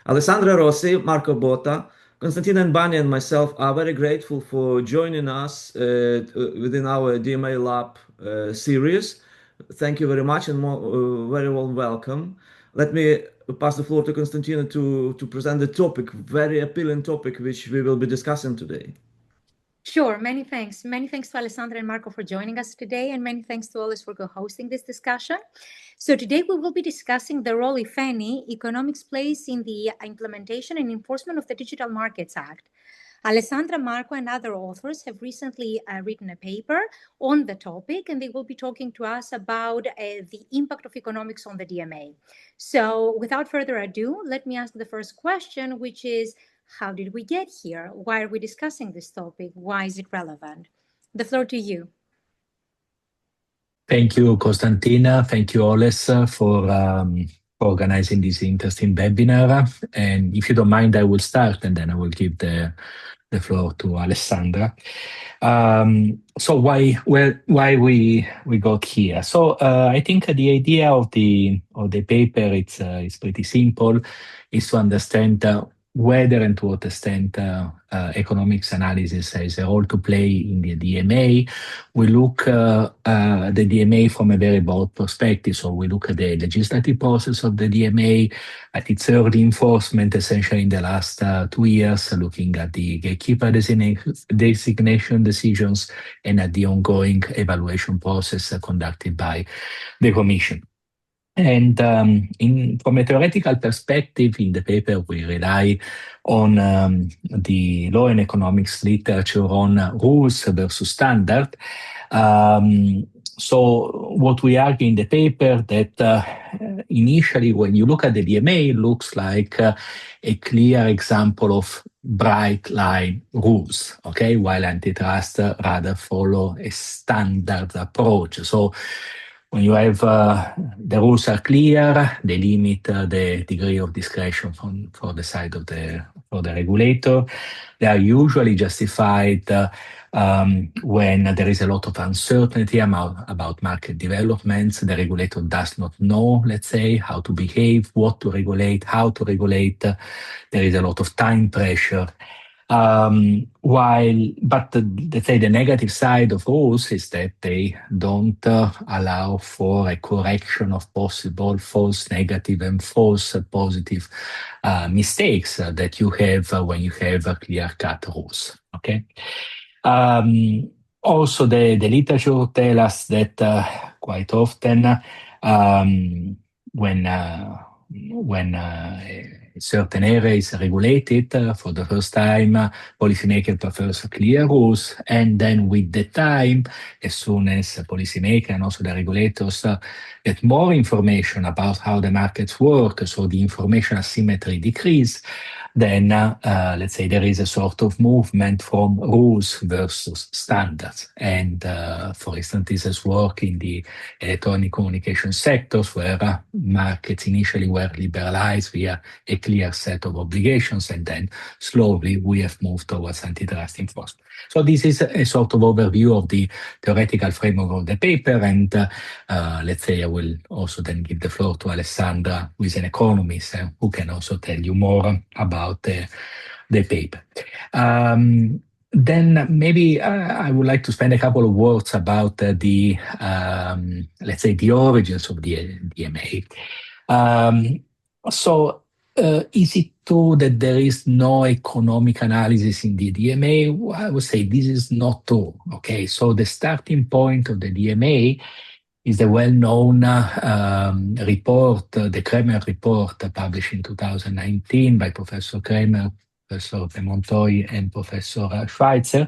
Alessandra Rossi, Marco Botta, Constantino and Bani and myself are very grateful for joining us within our DMA Lab series. Thank you very much and very warm welcome. Let me pass the floor to Constantino to present the topic, very appealing topic, which we will be discussing today. Sure, many thanks. Many thanks to Alessandra and Marco for joining us today, and many thanks to Alice for co-hosting this discussion. So today we will be discussing the role, if any, economics plays in the implementation and enforcement of the Digital Markets Act. Alessandra, Marco, and other authors have recently written a paper on the topic, and they will be talking to us about the impact of economics on the DMA. So without further ado, let me ask the first question, which is, how did we get here? Why are we discussing this topic? Why is it relevant? The floor to you. Thank you, Costantina. Thank you, Oles, for organizing this interesting webinar. And if you don't mind, I will start and then I will give the floor to Alessandra. So why we got here? So I think the idea of the paper it's pretty simple. Is to understand whether and to what extent economics analysis has a role to play in the DMA. We look at the DMA from a very broad perspective. So we look at the legislative process of the DMA, at its early enforcement, essentially in the last 2 years, looking at the gatekeeper designation decisions and at the ongoing evaluation process conducted by the Commission. And from a theoretical perspective, in the paper, we rely on the law and economics literature on rules versus standard. So what we argue in the paper that initially, when you look at the DMA, it looks like a clear example of bright line rules, okay, while antitrust rather follow a standard approach. So when you have the rules are clear, they limit the degree of discretion for the side of the regulator. They are usually justified when there is a lot of uncertainty about market developments. The regulator does not know, let's say, how to behave, what to regulate, how to regulate. There is a lot of time pressure. But let's say the negative side of rules is that they don't allow for a correction of possible false negative and false positive mistakes that you have when you have clear-cut rules. Okay. Also, the literature tells us that quite often when a certain area is regulated for the first time, policymaker prefers clear rules, and then with the time, as soon as the policymaker and also the regulators get more information about how the markets work, so the information asymmetry decrease, then let's say there is a sort of movement from rules versus standards. And for instance, this has worked in the electronic communication sectors where markets initially were liberalized via a clear set of obligations, and then slowly we have moved towards antitrust enforcement. So this is a sort of overview of the theoretical framework of the paper, and let's say I will also then give the floor to Alessandra, who is an economist, who can also tell you more about the paper. Then maybe I would like to spend a couple of words about the let's say the origins of the DMA. Is it true that there is no economic analysis in the DMA? I would say this is not true. Okay, so the starting point of the DMA is the well-known report, the Kremer report, published in 2019 by Professor Kremer, Professor De Montoy, and Professor Schweitzer,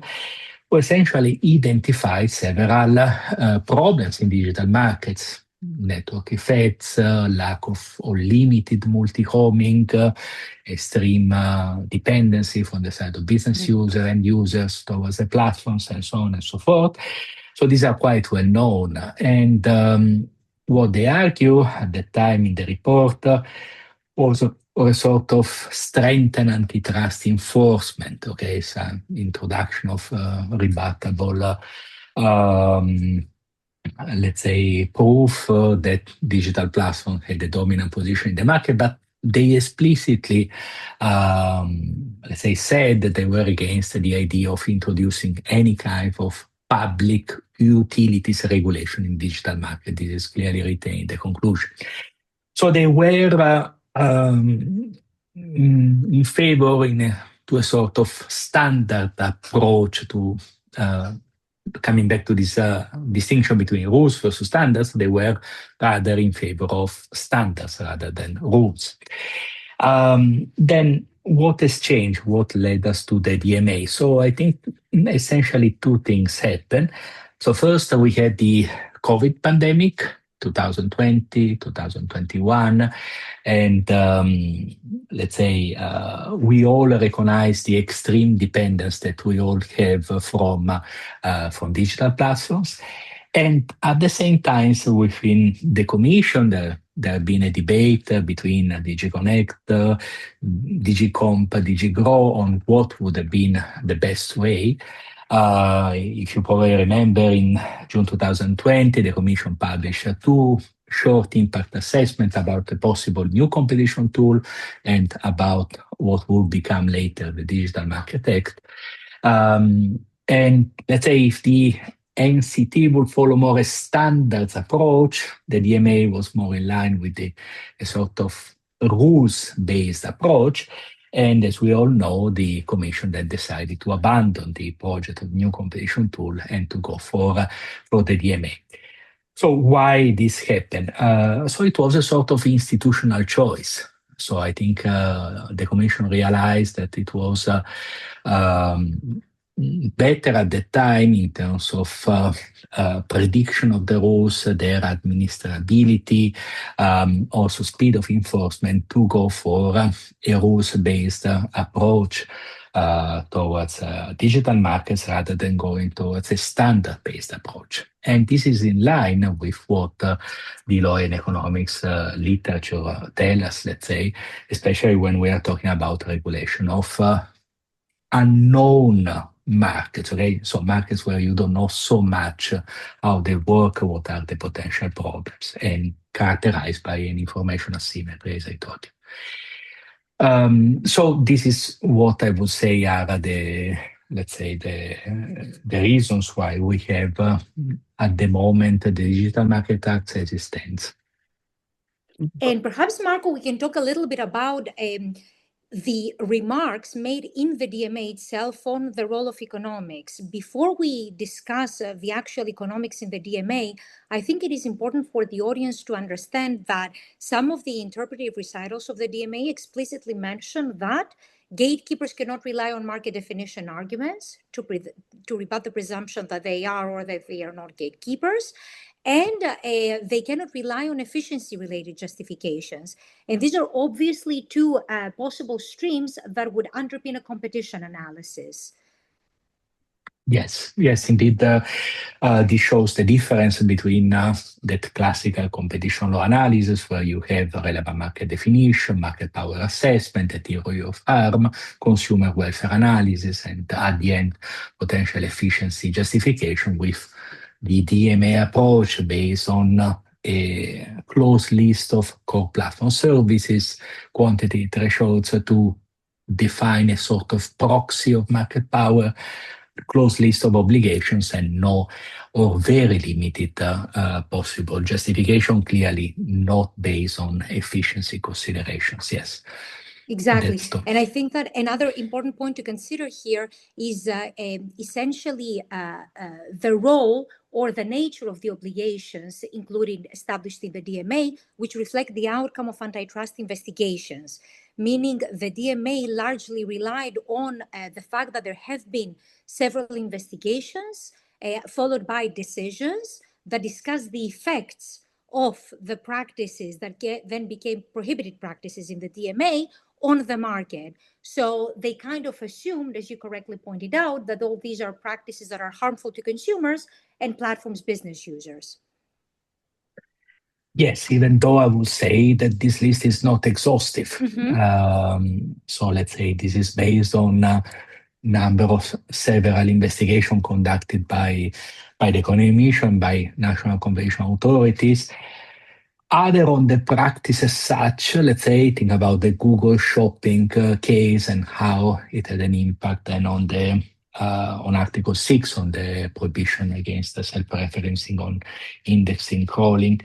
who essentially identified several problems in digital markets. Network effects, lack of or limited multi-homing, extreme dependency from the side of business users and users towards the platforms, and so on and so forth. So these are quite well known. And what they argue at the time in the report was a sort of strengthened antitrust enforcement. Okay, so introduction of rebuttable let's say, proof that digital platforms had a dominant position in the market, but they explicitly, let's say, said that they were against the idea of introducing any kind of public utilities regulation in digital market. This is clearly written in the conclusion. So they were in favor to a sort of standard approach to coming back to this distinction between rules versus standards. They were rather in favor of standards rather than rules. Then what has changed? What led us to the DMA? So I think essentially two things happened. So first we had the COVID pandemic, 2020, 2021, and let's say we all recognize the extreme dependence that we all have from digital platforms. And at the same time, so within the Commission, there have been a debate between DG Connect, DG Comp, DG Grow on what would have been the best way. If you probably remember, in June 2020, the Commission published two short impact assessments about a possible new competition tool and about what will become later the Digital Market Act. And let's say if the NCT would follow more a standards approach, the DMA was more in line with a sort of rules-based approach. And as we all know, the Commission then decided to abandon the project of new competition tool and to go for the DMA. So why this happened? So it was a sort of institutional choice. So I think the Commission realized that it was better at the time in terms of prediction of the rules, their administrability, also speed of enforcement, to go for a rules-based approach towards digital markets rather than going towards a standard-based approach. And this is in line with what the law and economics literature tell us, let's say, especially when we are talking about regulation of unknown markets, okay? So markets where you don't know so much how they work, what are the potential problems, and characterized by an information asymmetry, as I told you. So this is what I would say are the reasons why we have at the moment the Digital Market Act as it stands. And perhaps, Marco, we can talk a little bit about the remarks made in the DMA itself on the role of economics. Before we discuss the actual economics in the DMA, I think it is important for the audience to understand that some of the interpretive recitals of the DMA explicitly mention that gatekeepers cannot rely on market definition arguments to rebut the presumption that they are or that they are not gatekeepers. And they cannot rely on efficiency-related justifications. And these are obviously two possible streams that would underpin a competition analysis. Yes, indeed. This shows the difference between that classical competition law analysis, where you have relevant market definition, market power assessment, the theory of harm, consumer welfare analysis, and at the end, potential efficiency justification, with the DMA approach based on a closed list of core platform services, quantity thresholds to define a sort of proxy of market power, closed list of obligations, and no or very limited possible justification, clearly not based on efficiency considerations. Yes. Exactly. And I think that another important point to consider here is essentially the role or the nature of the obligations, including established in the DMA, which reflect the outcome of antitrust investigations, meaning the DMA largely relied on the fact that there have been several investigations followed by decisions that discuss the effects of the practices that then became prohibited practices in the DMA on the market. So they kind of assumed, as you correctly pointed out, that all these are practices that are harmful to consumers and platforms' business users. Yes, even though I would say that this list is not exhaustive. So let's say this is based on number of several investigations conducted by the Commission, by national competition authorities. Other on the practice as such, let's say, think about the Google shopping case and how it had an impact then on the on Article 6 on the prohibition against the self-referencing on indexing crawling,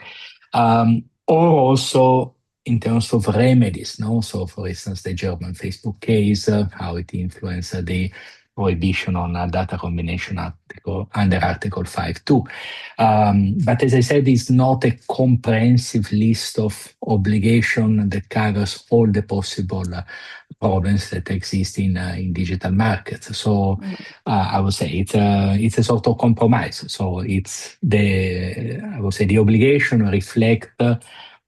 or also in terms of remedies, no? So, for instance, the German Facebook case, how it influenced the prohibition on a data combination article under Article 5.2. But as I said, it's not a comprehensive list of obligations that covers all the possible problems that exist in digital markets. So I would say it's a sort of compromise. So it's I would say the obligation reflect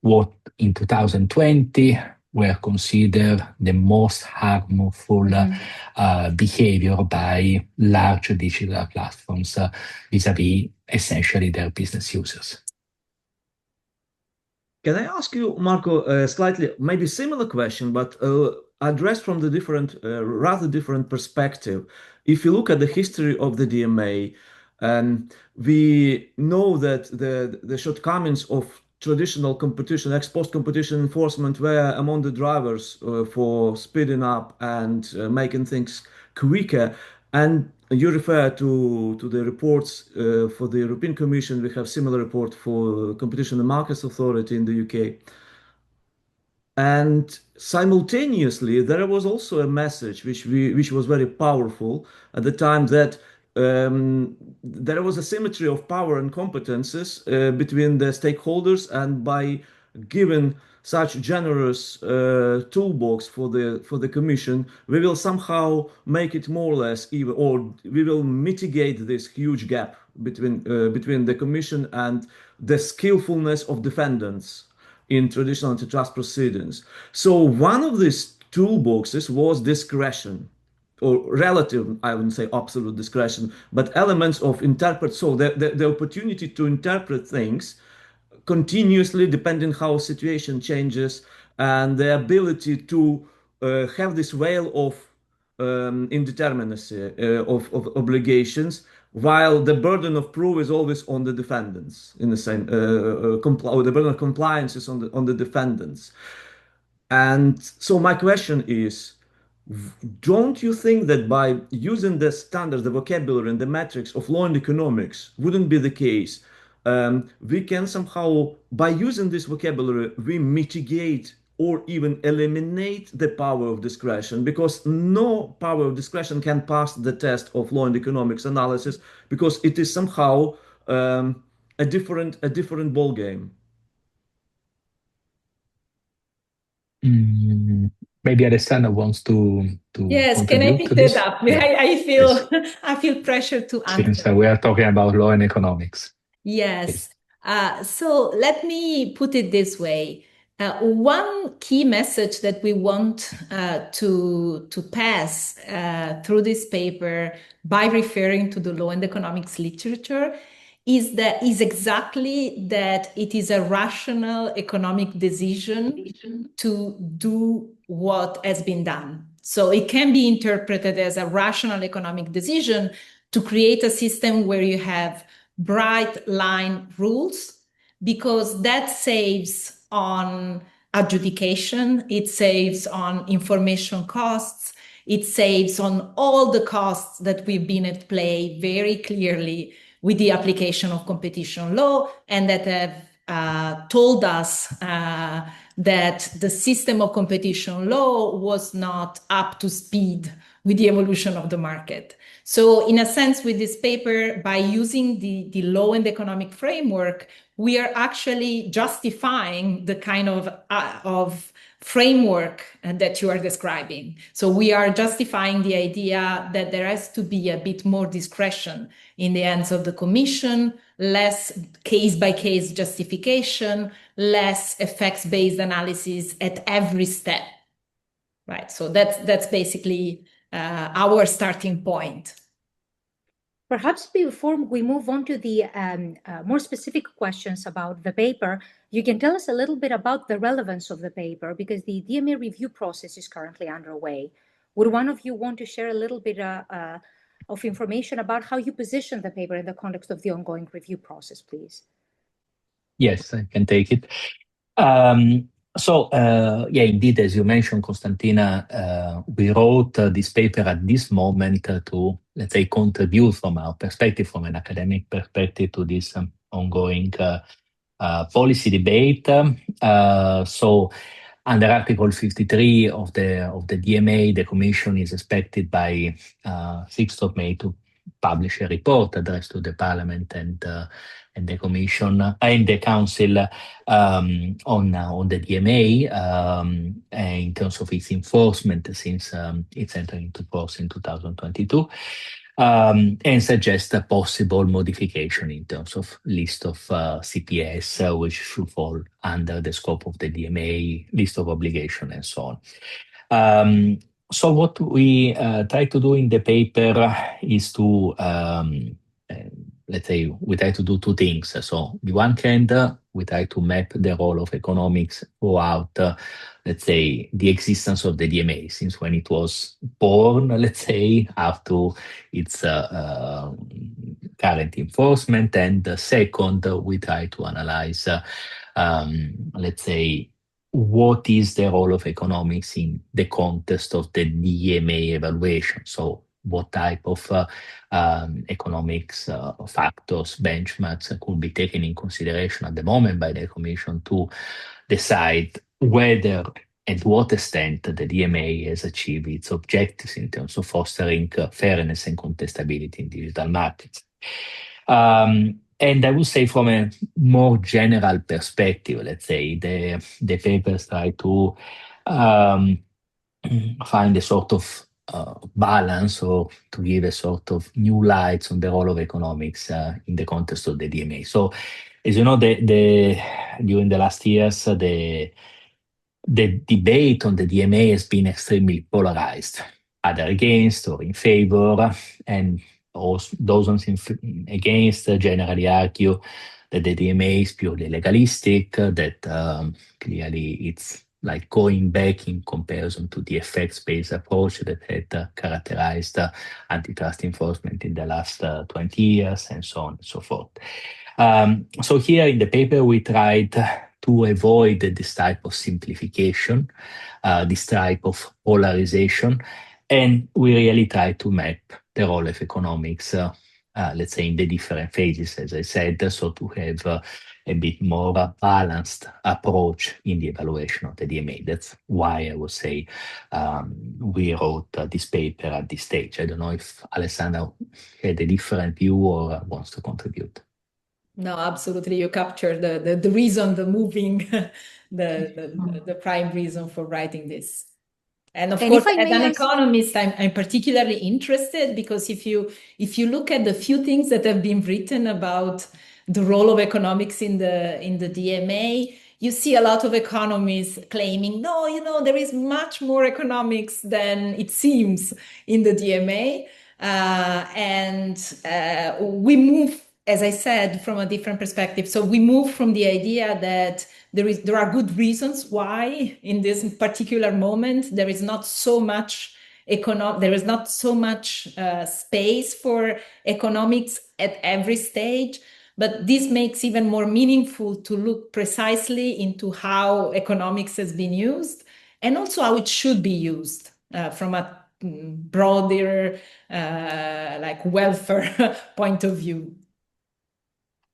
what in 2020 were considered the most harmful behavior by large digital platforms vis-à-vis essentially their business users. Can I ask you, Marco, a slightly maybe similar question, but addressed from the rather different perspective? If you look at the history of the DMA, we know that the shortcomings of traditional competition, ex-post competition enforcement were among the drivers for speeding up and making things quicker. And you refer to the reports for the European Commission. We have similar report for Competition and Markets Authority in the UK. And simultaneously, there was also a message which was very powerful at the time that there was a symmetry of power and competences between the stakeholders, and by giving such generous toolbox for the Commission, we will somehow make it more or less even, or we will mitigate this huge gap between the Commission and the skillfulness of defendants in traditional antitrust proceedings. So one of these toolboxes was discretion, or relative, I wouldn't say absolute discretion, but elements of interpret. So the opportunity to interpret things continuously depending how situation changes, and the ability to have this veil of indeterminacy of obligations, while the burden of proof is always on the defendants in the same the burden of compliance is on the defendants. And so my question is, don't you think that by using the standards, the vocabulary and the metrics of law and economics wouldn't be the case? We can somehow, by using this vocabulary, we mitigate or even eliminate the power of discretion, because no power of discretion can pass the test of law and economics analysis, because it is somehow a different ball game. Maybe Alessandra wants to Yes, can I contribute pick to that this? up? Yeah. I feel Yes. I feel pressure to Since answer. we are talking about law and economics. Yes. So let me put it this way. One key message that we want to pass through this paper by referring to the law and economics literature is exactly that it is a rational economic decision to do what has been done. So it can be interpreted as a rational economic decision to create a system where you have bright line rules, because that saves on adjudication, it saves on information costs, it saves on all the costs that we've been at play very clearly with the application of competition law, and that have told us that the system of competition law was not up to speed with the evolution of the market. So in a sense, with this paper, by using the law and economic framework, we are actually justifying the kind of framework that you are describing. So we are justifying the idea that there has to be a bit more discretion in the hands of the Commission, less case-by-case justification, less effects-based analysis at every step. Right. So that's basically our starting point. Perhaps before we move on to the more specific questions about the paper, you can tell us a little bit about the relevance of the paper, because the DMA review process is currently underway. Would one of you want to share a little bit of information about how you position the paper in the context of the ongoing review process, please? Yes, I can take it. Yeah, indeed, as you mentioned, Constantina, we wrote this paper at this moment to, let's say, contribute from our perspective, from an academic perspective, to this ongoing policy debate. So, under Article 53 of the DMA, the Commission is expected by 6th of May to publish a report addressed to the Parliament and the Commission and the Council on the DMA in terms of its enforcement since its entering into force in 2022. And suggest a possible modification in terms of list of CPS, which should fall under the scope of the DMA, list of obligation, and so on. So what we try to do in the paper is to, let's say, we try to do two things. So on the one hand, we try to map the role of economics throughout, let's say, the existence of the DMA, since when it was born, let's say, up to its current enforcement. And second, we try to analyze, let's say, what is the role of economics in the context of the DMA evaluation? So what type of economics factors, benchmarks could be taken in consideration at the moment by the Commission to decide whether and to what extent the DMA has achieved its objectives in terms of fostering fairness and contestability in digital markets. And I would say from a more general perspective, let's say, the papers try to find a sort of balance, or to give a sort of new lights on the role of economics in the context of the DMA. So, as you know, during the last years, the debate on the DMA has been extremely polarized, either against or in favor, and those against generally argue that the DMA is purely legalistic, that clearly it's like going back in comparison to the effects-based approach that had characterized antitrust enforcement in the last 20 years, and so on and so forth. So here in the paper, we tried to avoid this type of simplification, this type of polarization, and we really tried to map the role of economics, let's say, in the different phases, as I said, so to have a bit more balanced approach in the evaluation of the DMA. That's why I would say we wrote this paper at this stage. I don't know if Alessandra had a different view or wants to contribute. No, absolutely. You captured the reason, the moving, the prime reason for writing this. And of course, as an economist, I'm particularly interested because if you look at the few things that have been written about the role of economics in the DMA, you see a lot of economists claiming, no, there is much more economics than it seems in the DMA. And we move, as I said, from a different perspective. So we move from the idea that there are good reasons why in this particular moment there is not so much space for economics at every stage. But this makes even more meaningful to look precisely into how economics has been used and also how it should be used from a broader like welfare point of view.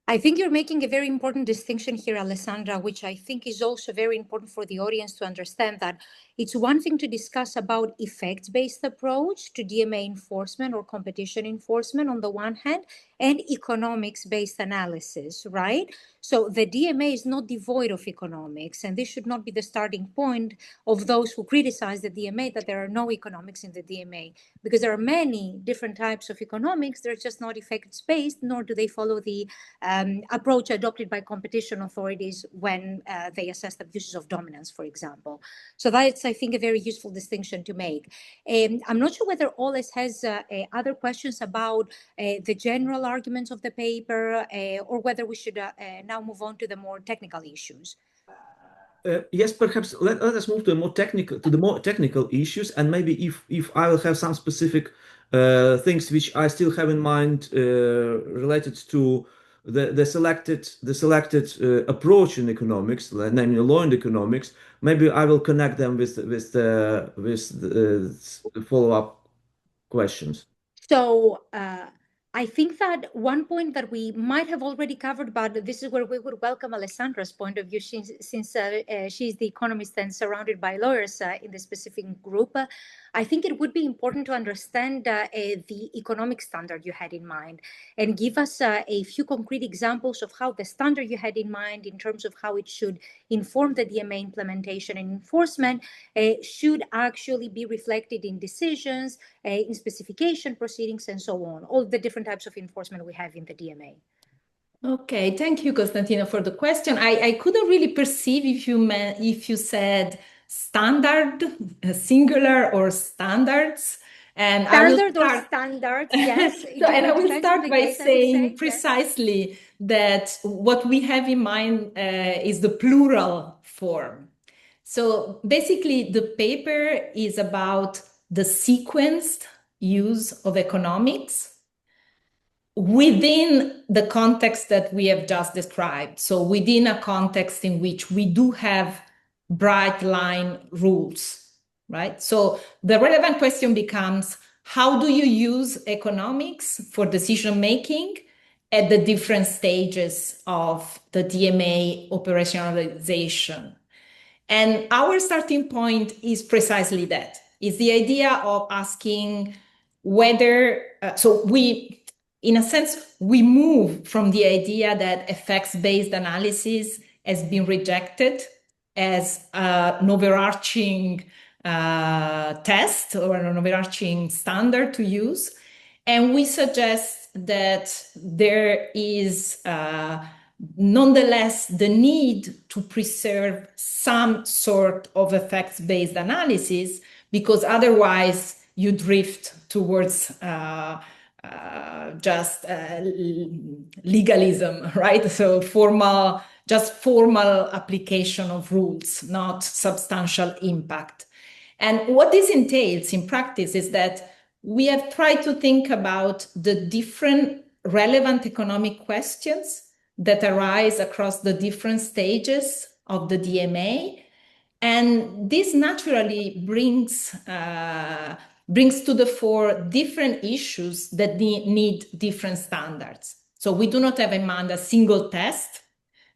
I think you're making a very important distinction here, Alessandra, which I think is also very important for the audience to understand, that it's one thing to discuss about effects-based approach to DMA enforcement or competition enforcement on the one hand, and economics-based analysis, right? So the DMA is not devoid of economics, and this should not be the starting point of those who criticize the DMA that there are no economics in the DMA, because there are many different types of economics. They're just not effects-based, nor do they follow the approach adopted by competition authorities when they assess the abuses of dominance, for example. So that's, I think, a very useful distinction to make. I'm not sure whether Oles has other questions about the general arguments of the paper, or whether we should now move on to the more technical issues. Yes, perhaps let us move to the more technical issues, and maybe if I will have some specific things which I still have in mind related to the selected approach in economics, namely law and economics. Maybe I will connect them with the follow-up questions. So I think that one point that we might have already covered, but this is where we would welcome Alessandra's point of view, since she's the economist and surrounded by lawyers in the specific group. I think it would be important to understand the economic standard you had in mind and give us a few concrete examples of how the standard you had in mind in terms of how it should inform the DMA implementation and enforcement should actually be reflected in decisions, in specification proceedings, and so on, all the different types of enforcement we have in the DMA. Okay, thank you, Constantina, for the question. I couldn't really perceive if you said standard, singular, or standards. And standard or standards, yes. And I will start by saying precisely that what we have in mind is the plural form. So basically, the paper is about the sequenced use of economics within the context that we have just described. So within a context in which we do have bright line rules, right? So the relevant question becomes, how do you use economics for decision making at the different stages of the DMA operationalization? And our starting point is precisely that. It's the idea of asking whether, in a sense, we move from the idea that effects-based analysis has been rejected as an overarching test or an overarching standard to use. And we suggest that there is nonetheless the need to preserve some sort of effects-based analysis, because otherwise you drift towards just legalism, right? So formal application of rules, not substantial impact. And what this entails in practice is that we have tried to think about the different relevant economic questions that arise across the different stages of the DMA. And this naturally brings to the fore different issues that need different standards. So we do not have in mind a single test,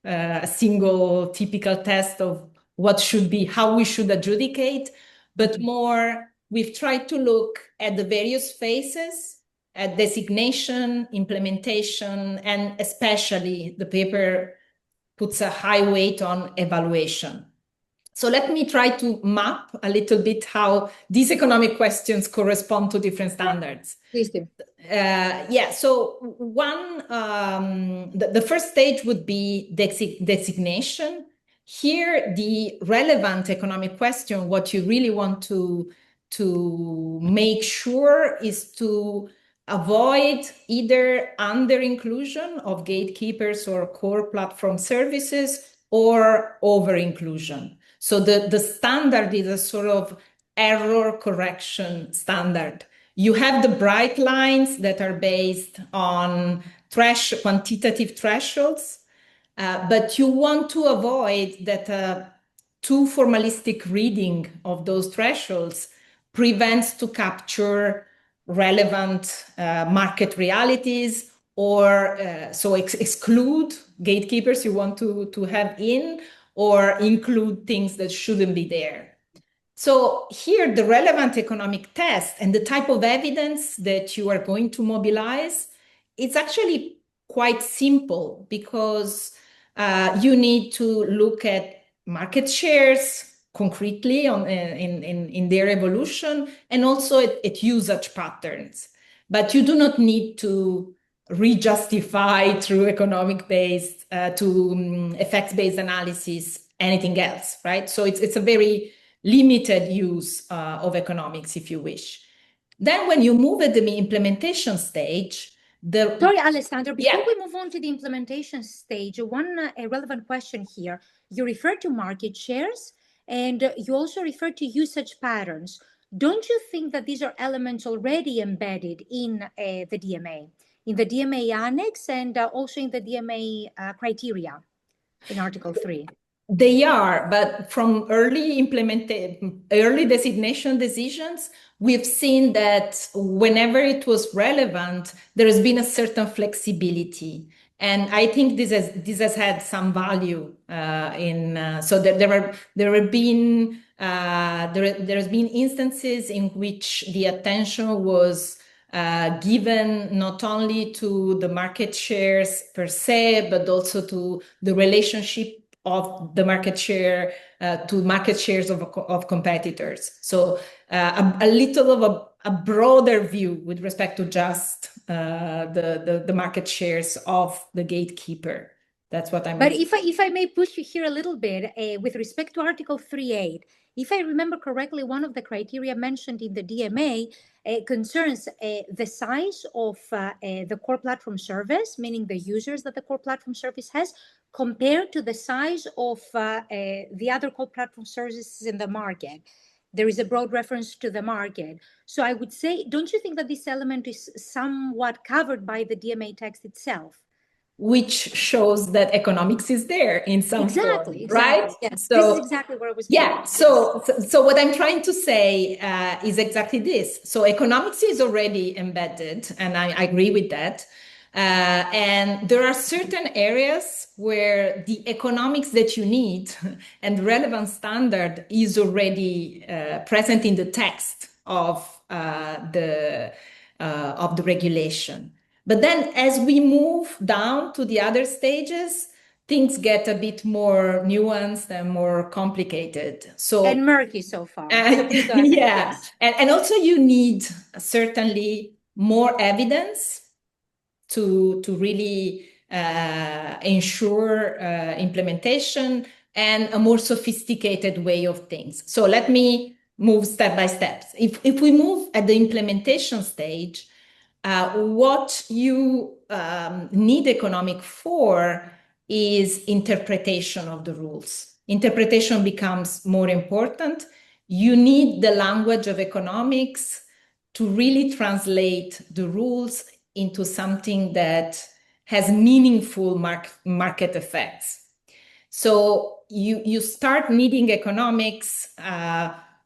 a single typical test of what should be, how we should adjudicate, but more we've tried to look at the various phases, at designation, implementation, and especially the paper puts a high weight on evaluation. So let me try to map a little bit how these economic questions correspond to different standards. Please do. So the first stage would be designation. Here, the relevant economic question, what you really want to make sure is to avoid either under-inclusion of gatekeepers or core platform services or over-inclusion. So the standard is a sort of error correction standard. You have the bright lines that are based on quantitative thresholds, but you want to avoid that too formalistic reading of those thresholds prevents to capture relevant market realities or exclude gatekeepers you want to have in, or include things that shouldn't be there. So here, the relevant economic test and the type of evidence that you are going to mobilize, it's actually quite simple, because you need to look at market shares concretely in their evolution, and also at usage patterns. But you do not need to re-justify through economic-based to effects-based analysis anything else, right? So it's a very limited use of economics, if you wish. Then when you move at the implementation stage, Sorry, Alessandra, before we move on to the implementation stage, one relevant question here. You refer to market shares, and you also refer to usage patterns. Don't you think that these are elements already embedded in the DMA? in the DMA annex and also in the DMA criteria in Article 3. They are, but from early designation decisions, we've seen that whenever it was relevant, there has been a certain flexibility. And I think this has had some value so that there has been instances in which the attention was given not only to the market shares per se, but also to the relationship of the market share to market shares of competitors. So a little of a broader view with respect to just the market shares of the gatekeeper. That's what I'm. But if I may push you here a little bit with respect to Article 3.8, if I remember correctly, one of the criteria mentioned in the DMA concerns the size of the core platform service, meaning the users that the core platform service has, compared to the size of the other core platform services in the market. There is a broad reference to the market. So I would say, don't you think that this element is somewhat covered by the DMA text itself? Which shows that economics is there in some form, right? Yes, so, this is exactly where I was going. going. So what I'm trying to say is exactly this. So economics is already embedded, and I agree with that. And there are certain areas where the economics that you need and relevant standard is already present in the text of the regulation. But then as we move down to the other stages, things get a bit more nuanced and more complicated. And murky so far. Yeah. Yes. And also you need certainly more evidence to really ensure implementation and a more sophisticated way of things. So let me move step by step. If we move at the implementation stage, what you need economic for is interpretation of the rules. Interpretation becomes more important. You need the language of economics to really translate the rules into something that has meaningful market effects. So you start needing economics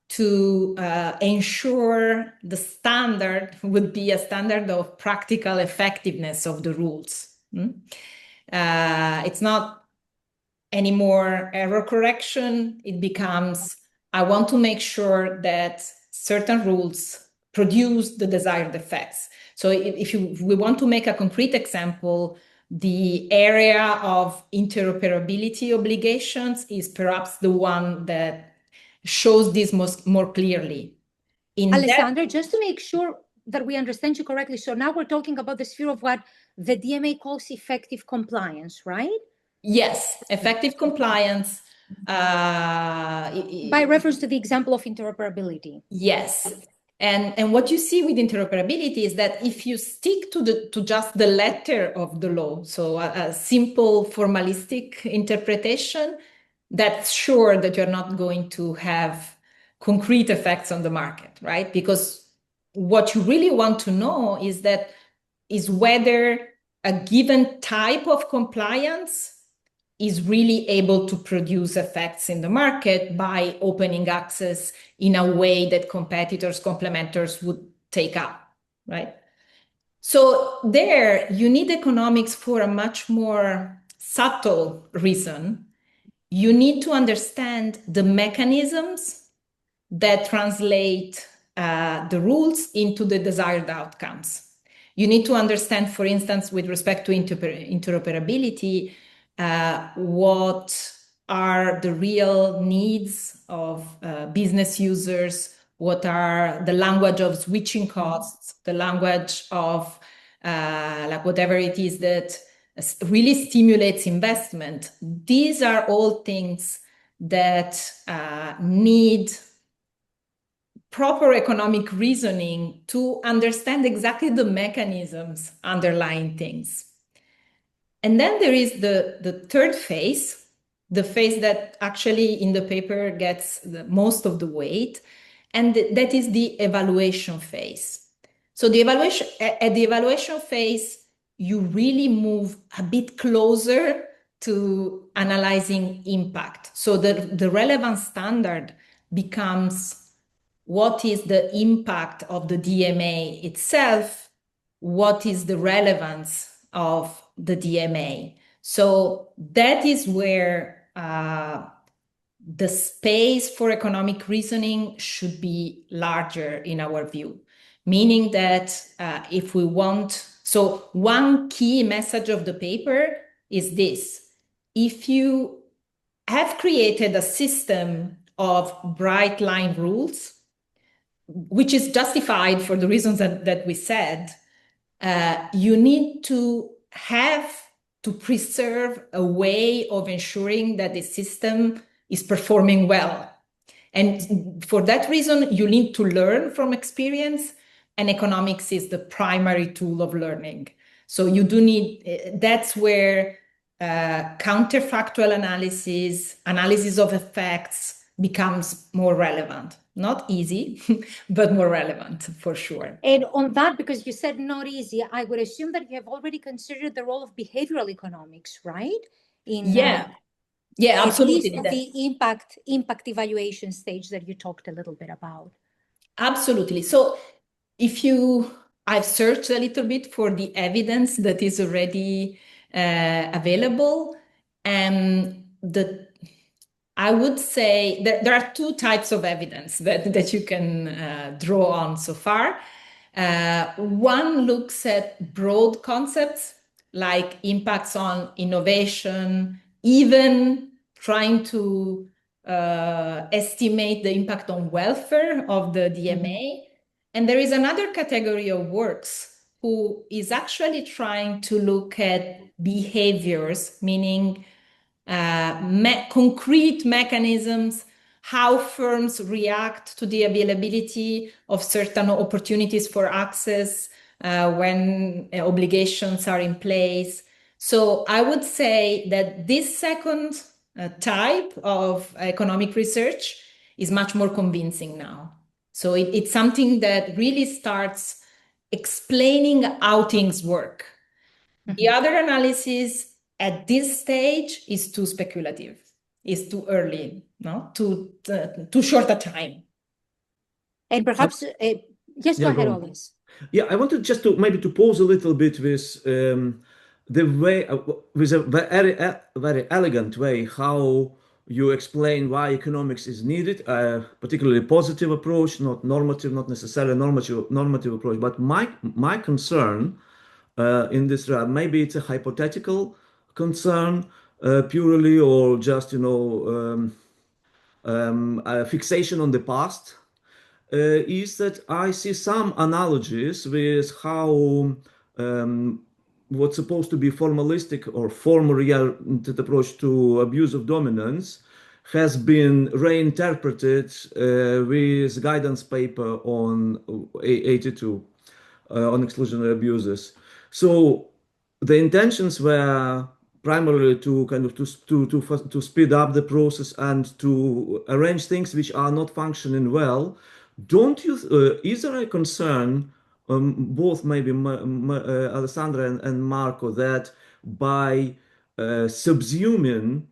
to ensure the standard would be a standard of practical effectiveness of the rules. It's not anymore error correction. It becomes, I want to make sure that certain rules produce the desired effects. So if we want to make a concrete example, the area of interoperability obligations is perhaps the one that shows this more clearly. Alessandra, just to make sure that we understand you correctly, so now we're talking about the sphere of what the DMA calls effective compliance, right? Yes, effective compliance. By reference to the example of interoperability. Yes. And what you see with interoperability is that if you stick to just the letter of the law, so a simple formalistic interpretation, that's sure that you're not going to have concrete effects on the market, right? Because what you really want to know is whether a given type of compliance is really able to produce effects in the market by opening access in a way that competitors, complementers would take up, right? So there, you need economics for a much more subtle reason. You need to understand the mechanisms that translate the rules into the desired outcomes. You need to understand, for instance, with respect to interoperability, what are the real needs of business users, what are the language of switching costs, the language of like whatever it is that really stimulates investment. These are all things that need proper economic reasoning to understand exactly the mechanisms underlying things. And then there is the third phase, the phase that actually in the paper gets most of the weight, and that is the evaluation phase. So at the evaluation phase, you really move a bit closer to analyzing impact. So the relevance standard becomes what is the impact of the DMA itself, what is the relevance of the DMA. So that is where the space for economic reasoning should be larger in our view, meaning that if we want, so one key message of the paper is this: if you have created a system of bright line rules, which is justified for the reasons that we said, you need to have to preserve a way of ensuring that the system is performing well. And for that reason, you need to learn from experience, and economics is the primary tool of learning. So you do need, that's where counterfactual analysis of effects becomes more relevant. Not easy, but more relevant for sure. And on that, because you said not easy, I would assume that you have already considered the role of behavioral economics, right? Yeah, at absolutely. least the impact evaluation stage that you talked a little bit about. Absolutely. So I've searched a little bit for the evidence that is already available, and I would say there are two types of evidence that you can draw on so far. One looks at broad concepts like impacts on innovation, even trying to estimate the impact on welfare of the DMA. And there is another category of works who is actually trying to look at behaviors, meaning concrete mechanisms, how firms react to the availability of certain opportunities for access when obligations are in place. So I would say that this second type of economic research is much more convincing now. So it's something that really starts explaining how things work. The other analysis at this stage is too speculative, is too early, too short a time. And perhaps, yes, go ahead, Olis. Yeah, I wanted just to maybe to pause a little bit with the way, with a very elegant way, how you explain why economics is needed, particularly positive approach, not normative, not necessarily normative approach. But my concern in this, maybe it's a hypothetical concern purely, or just a fixation on the past, is that I see some analogies with how what's supposed to be formalistic or form-oriented approach to abuse of dominance has been reinterpreted with guidance paper on 82 on exclusionary abuses. So the intentions were primarily to kind of to speed up the process and to arrange things which are not functioning well. Don't you? Is there a concern, both maybe Alessandra and Marco, that by subsuming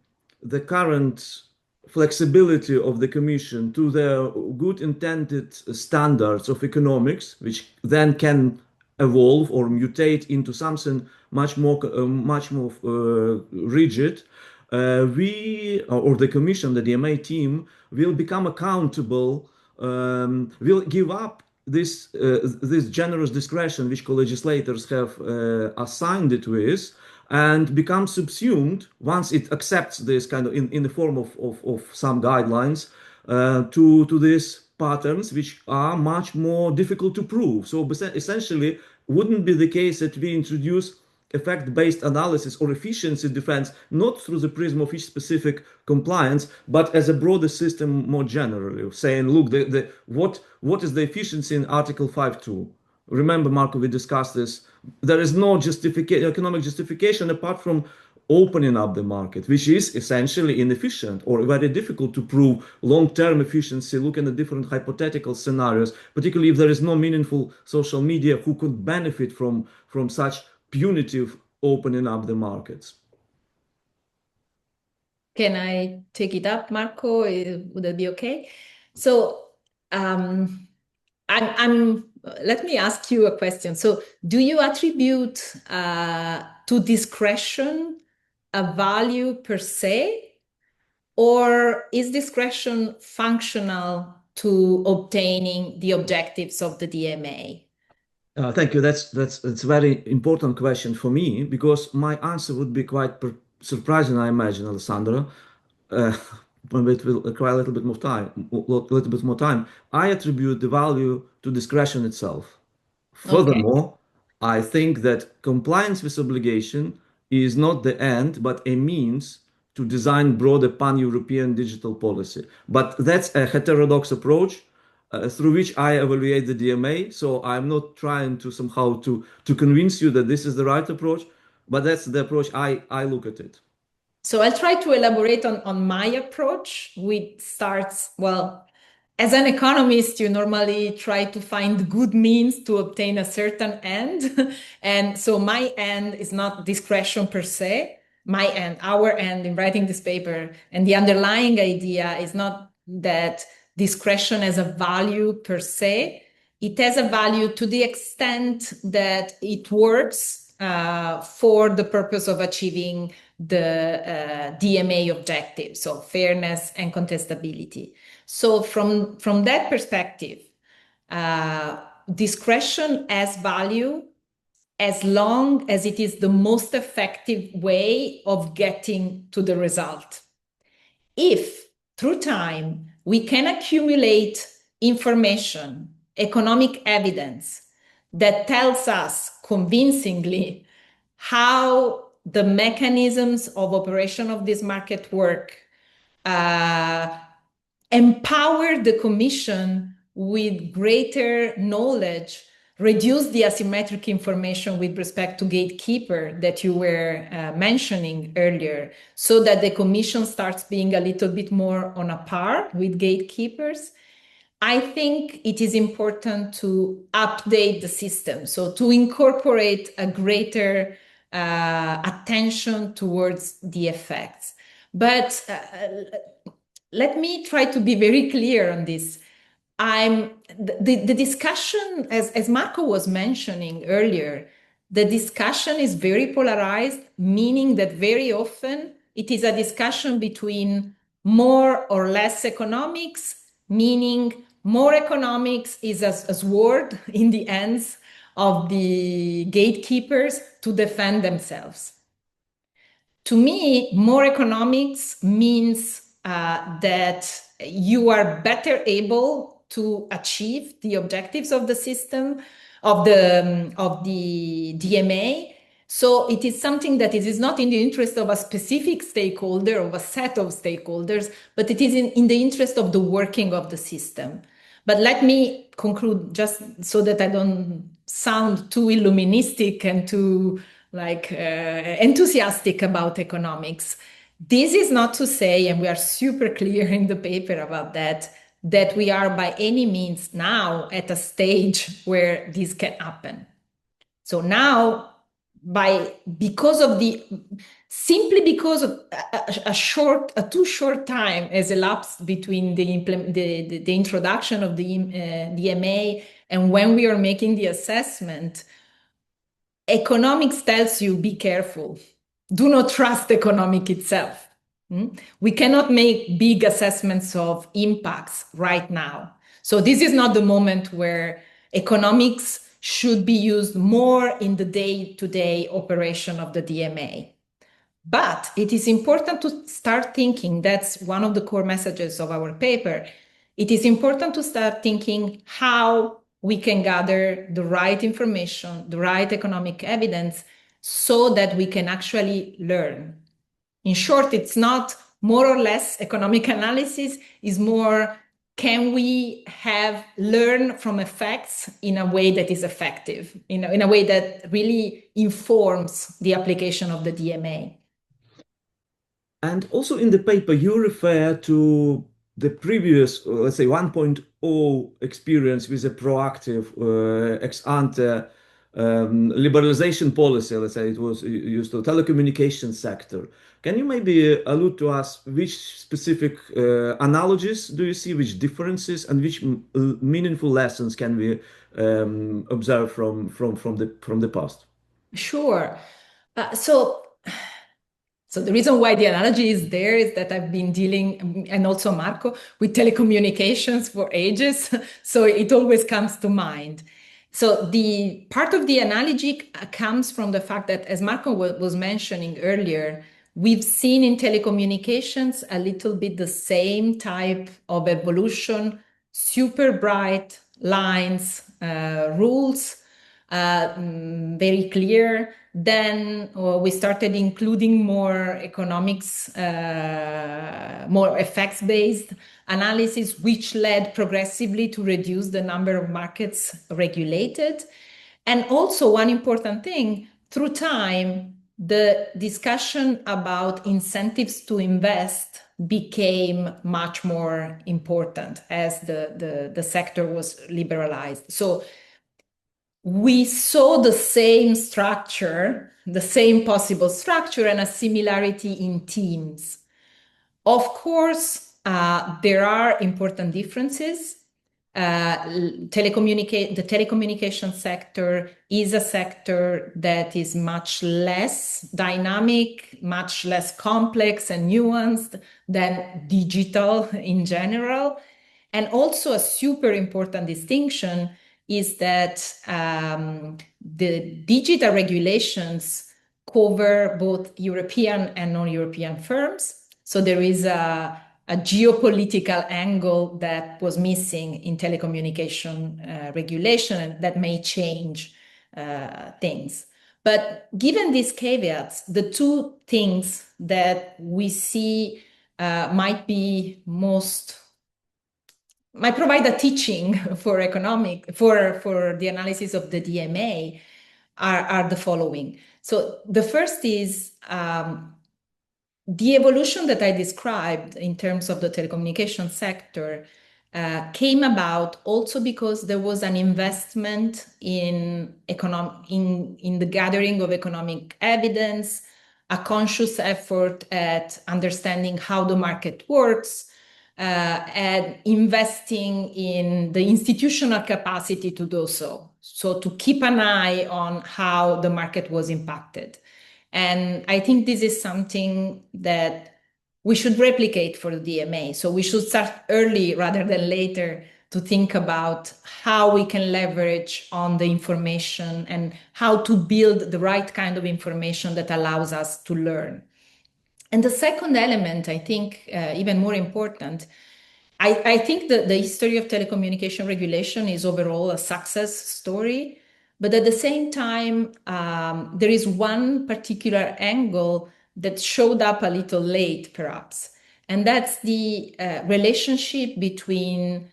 the current flexibility of the Commission to their good intended standards of economics, which then can evolve or mutate into something much more rigid, we or the Commission, the DMA team, will become accountable, will give up this generous discretion which co-legislators have assigned it with, and become subsumed once it accepts this kind of in the form of some guidelines to these patterns which are much more difficult to prove. So essentially, wouldn't be the case that we introduce effect-based analysis or efficiency defense not through the prism of each specific compliance, but as a broader system more generally, saying, look, what is the efficiency in Article 5.2? Remember, Marco, we discussed this. There is no economic justification apart from opening up the market, which is essentially inefficient or very difficult to prove long-term efficiency, looking at different hypothetical scenarios, particularly if there is no meaningful social media who could benefit from such punitive opening up the markets. Can I take it up, Marco? Would that be okay? So let me ask you a question. So do you attribute to discretion a value per se, or is discretion functional to obtaining the objectives of the DMA? Thank you. That's a very important question for me because my answer would be quite surprising, I imagine, Alessandra. But it will require a little bit more time. I attribute the value to discretion itself. Furthermore, I think that compliance with obligation is not the end, but a means to design broader pan-European digital policy. But that's a heterodox approach through which I evaluate the DMA. So I'm not trying to somehow to convince you that this is the right approach, but that's the approach I look at it. So I'll try to elaborate on my approach, which starts, well, as an economist, you normally try to find good means to obtain a certain end. And so my end is not discretion per se. My end, our end in writing this paper, and the underlying idea is not that discretion has a value per se. It has a value to the extent that it works for the purpose of achieving the DMA objective, so fairness and contestability. So from that perspective, discretion has value as long as it is the most effective way of getting to the result. If through time we can accumulate information, economic evidence that tells us convincingly how the mechanisms of operation of this market work, empower the Commission with greater knowledge, reduce the asymmetric information with respect to gatekeeper that you were mentioning earlier, so that the Commission starts being a little bit more on a par with gatekeepers. I think it is important to update the system, so to incorporate a greater attention towards the effects. But let me try to be very clear on this. The discussion, as Marco was mentioning earlier, the discussion is very polarized, meaning that very often it is a discussion between more or less economics, meaning more economics is a sword in the hands of the gatekeepers to defend themselves. To me, more economics means that you are better able to achieve the objectives of the system, of the DMA. So it is something that it is not in the interest of a specific stakeholder, of a set of stakeholders, but it is in the interest of the working of the system. But let me conclude just so that I don't sound too illuministic and too enthusiastic about economics. This is not to say, and we are super clear in the paper about that we are by any means now at a stage where this can happen. So now, because of a too short time has elapsed between the introduction of the DMA and when we are making the assessment, economics tells you, be careful. Do not trust economic itself. We cannot make big assessments of impacts right now. So this is not the moment where economics should be used more in the day-to-day operation of the DMA. But it is important to start thinking, that's one of the core messages of our paper, it is important to start thinking how we can gather the right information, the right economic evidence, so that we can actually learn. In short, it's not more or less economic analysis, is more, can we learn from effects in a way that is effective, in a way that really informs the application of the DMA. And also in the paper, you refer to the previous, let's say 1.0 experience with a proactive ex ante liberalization policy, let's say it was used to telecommunications sector. Can you maybe allude to us which specific analogies do you see, which differences, and which meaningful lessons can we observe from the past? Sure. So the reason why the analogy is there is that I've been dealing, and also Marco, with telecommunications for ages. So it always comes to mind. So the part of the analogy comes from the fact that, as Marco was mentioning earlier, we've seen in telecommunications a little bit the same type of evolution, super bright lines, rules, very clear. Then we started including more economics, more effects-based analysis, which led progressively to reduce the number of markets regulated. And also one important thing, through time, the discussion about incentives to invest became much more important as the sector was liberalized. So we saw the same structure, the same possible structure, and a similarity in teams. Of course, there are important differences. The telecommunication sector is a sector that is much less dynamic, much less complex and nuanced than digital in general. And also a super important distinction is that the digital regulations cover both European and non-European firms. So there is a geopolitical angle that was missing in telecommunication regulation, and that may change things. But given these caveats, the two things that we see might provide a teaching for the analysis of the DMA are the following. So the first is the evolution that I described in terms of the telecommunication sector came about also because there was an investment in the gathering of economic evidence, a conscious effort at understanding how the market works, and investing in the institutional capacity to do so. So to keep an eye on how the market was impacted. And I think this is something that we should replicate for the DMA. So we should start early rather than later to think about how we can leverage on the information and how to build the right kind of information that allows us to learn. And the second element, I think, even more important, I think that the history of telecommunication regulation is overall a success story. But at the same time, there is one particular angle that showed up a little late, perhaps. And that's the relationship between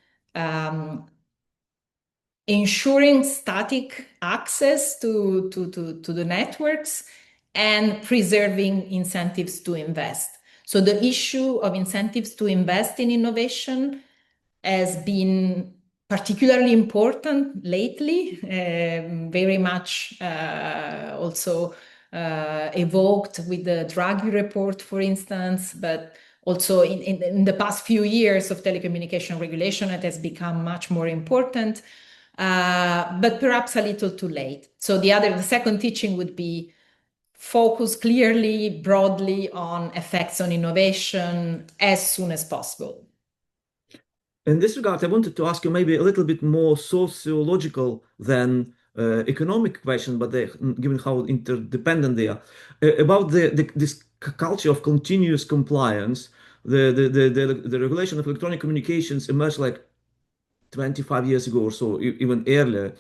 ensuring static access to the networks and preserving incentives to invest. So the issue of incentives to invest in innovation has been particularly important lately, very much also evoked with the Draghi report, for instance, but also in the past few years of telecommunication regulation, it has become much more important, but perhaps a little too late. So the second teaching would be focus clearly, broadly on effects on innovation as soon as possible. In this regard, I wanted to ask you maybe a little bit more sociological than economic question, but given how interdependent they are, about this culture of continuous compliance. The regulation of electronic communications emerged like 25 years ago or so, even earlier.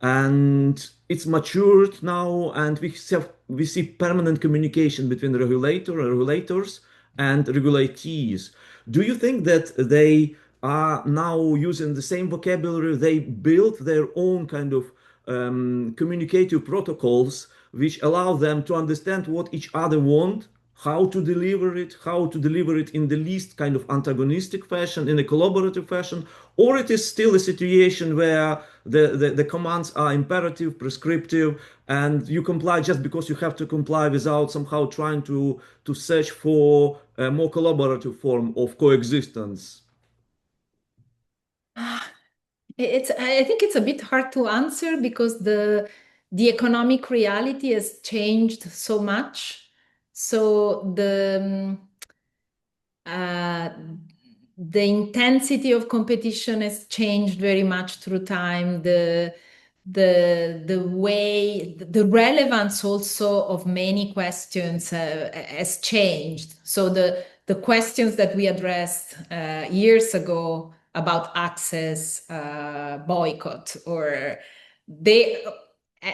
And it's matured now, and we see permanent communication between the regulators and regulatees. Do you think that they are now using the same vocabulary? They built their own kind of communicative protocols which allow them to understand what each other want how to deliver it in the least kind of antagonistic fashion, in a collaborative fashion, or it is still a situation where the commands are imperative, prescriptive, and you comply just because you have to comply without somehow trying to search for a more collaborative form of coexistence. I think it's a bit hard to answer because the economic reality has changed so much. So the intensity of competition has changed very much through time. The way, the relevance also of many questions has changed. So the questions that we addressed years ago about access, boycott, or they,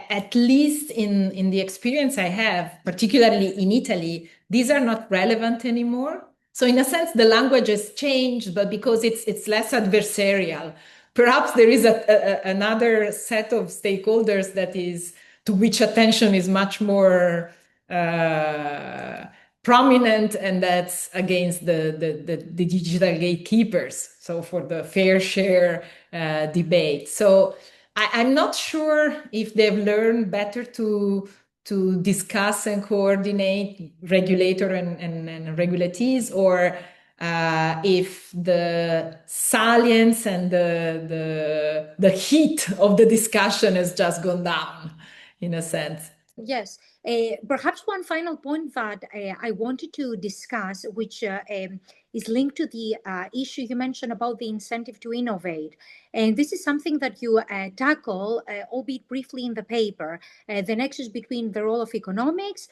at least in the experience I have, particularly in Italy, these are not relevant anymore. So in a sense, the language has changed, but because it's less adversarial, perhaps there is another set of stakeholders that is, to which attention is much more prominent, and that's against the digital gatekeepers. So for the fair share debate. So I'm not sure if they've learned better to discuss and coordinate regulator and regulatees, or if the salience and the heat of the discussion has just gone down, in a sense. Yes. Perhaps one final point that I wanted to discuss, which is linked to the issue you mentioned about the incentive to innovate. And this is something that you tackle, albeit briefly in the paper, the nexus between the role of economics,